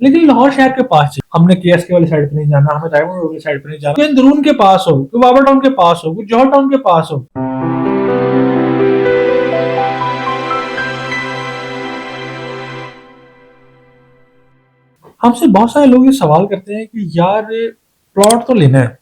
लेकिन लाहौर शहर के पास चाहिए। हमने केएसके वाली साइड पे नहीं जाना, हमें डायमंड रोड वाली साइड पे नहीं जाना, कोई अंदरून के पास हो, कोई बाबर टाउन के पास हो, कोई जौहर टाउन के पास हो। हमसे बहुत सारे लोग ये सवाल करते हैं कि यार प्लॉट तो लेना है,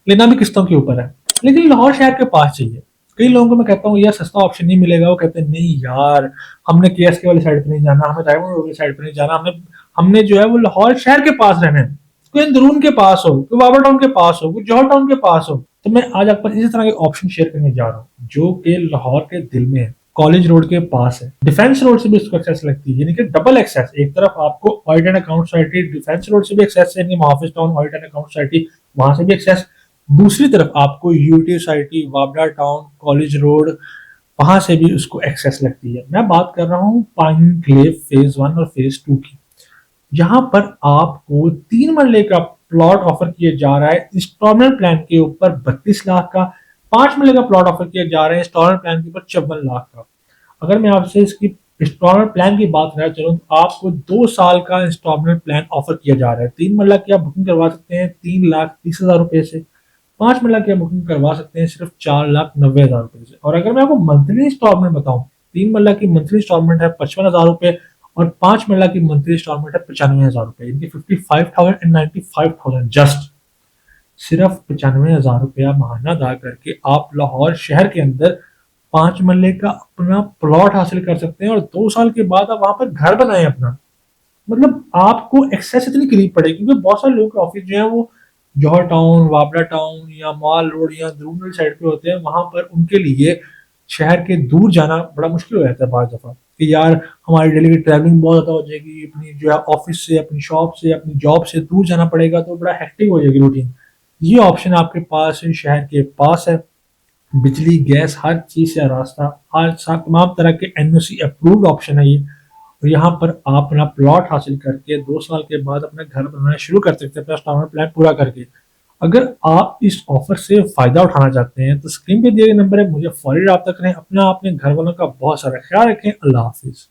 लेना भी किस्तों के ऊपर है, लेकिन लाहौर शहर के पास चाहिए। कई लोगों को मैं कहता हूँ यार सस्ता ऑप्शन नहीं मिलेगा, वो कहते हैं नहीं यार हमने केएसके वाली साइड पे नहीं जाना, हमें डायमंड रोड वाली साइड पे नहीं जाना, हमने हमने जो है वो लाहौर शहर के पास रहना है, कोई अंदरून के पास हो, कोई बाबर टाउन के पास हो, कोई जौहर टाउन के पास हो। तो मैं आज आपको इसी तरह के ऑप्शन शेयर करने जा रहा हूँ जो कि लाहौर के दिल में है, कॉलेज रोड के पास है, डिफेंस रोड से भी इसको एक्सेस लगती है, यानी कि डबल एक्सेस। एक तरफ आपको audit and account society defence road से भी एक्सेस है, यानी Muhafiz town audit and account society वहां से भी एक्सेस, दूसरी तरफ आपको UT society Wapda town college road वहां से भी उसको एक्सेस लगती है। मैं बात कर रहा हूँ पाइन क्लेव फेज 1 और फेज 2 की, जहां पर आपको 3 मरले का प्लॉट ऑफर किया जा रहा है इंस्टॉलमेंट प्लान के ऊपर 32 लाख का, 5 मरले का प्लॉट ऑफर किया जा रहा है इंस्टॉलमेंट प्लान के ऊपर 54 लाख का। अगर मैं आपसे इसकी इंस्टॉलमेंट प्लान की बात करना चलूँ तो आपको 2 साल का इंस्टॉलमेंट प्लान ऑफर किया जा रहा है। 3 मरला की आप बुकिंग करवा सकते हैं 3,30,000 रुपए से, 5 मरला की आप बुकिंग करवा सकते हैं सिर्फ 4,90,000 रुपए से। और अगर मैं आपको मंथली इंस्टॉलमेंट बताऊं, 3 मरला की मंथली इंस्टॉलमेंट है 55,000 रुपए और 5 मरला की मंथली इंस्टॉलमेंट है 95,000 रुपए, इनकी 55,000 एंड 95,000 जस्ट। सिर्फ 95,000 रुपया महाना अदा करके आप लाहौर शहर के अंदर 5 मरले का अपना प्लॉट हासिल कर सकते हैं और 2 साल के बाद आप वहां पर घर बनाए अपना। मतलब आपको एक्सेस इतनी करीब पड़ेगी, क्योंकि बहुत सारे लोगों के ऑफिस जो है वो जौहर टाउन वाबड़ा टाउन या मॉल रोड या द्रूनल साइड पे होते हैं, वहां पर उनके लिए शहर के दूर जाना बड़ा मुश्किल हो जाता है बार दफा कि यार हमारी डेली की ट्रैवलिंग बहुत ज्यादा हो जाएगी, अपनी जो है ऑफिस से अपनी शॉप से अपनी जॉब से दूर जाना पड़ेगा, तो बड़ा हेक्टिक हो जाएगी रूटीन। ये ऑप्शन आपके पास शहर के पास है, बिजली गैस हर चीज से रास्ता, हर तमाम तरह के एनओसी अप्रूव्ड ऑप्शन है ये। और यहाँ पर आप अपना प्लॉट हासिल करके 2 साल के बाद अपना घर बनाना शुरू कर सकते हैं अपना इंस्टॉलमेंट प्लान पूरा करके। अगर आप इस ऑफर से फायदा उठाना चाहते हैं तो स्क्रीन पे दिए गए नंबर है, मुझे फौरी रब्ता करें। अपना अपने घर वालों का बहुत सारा ख्याल रखें। अल्लाह हाफिज।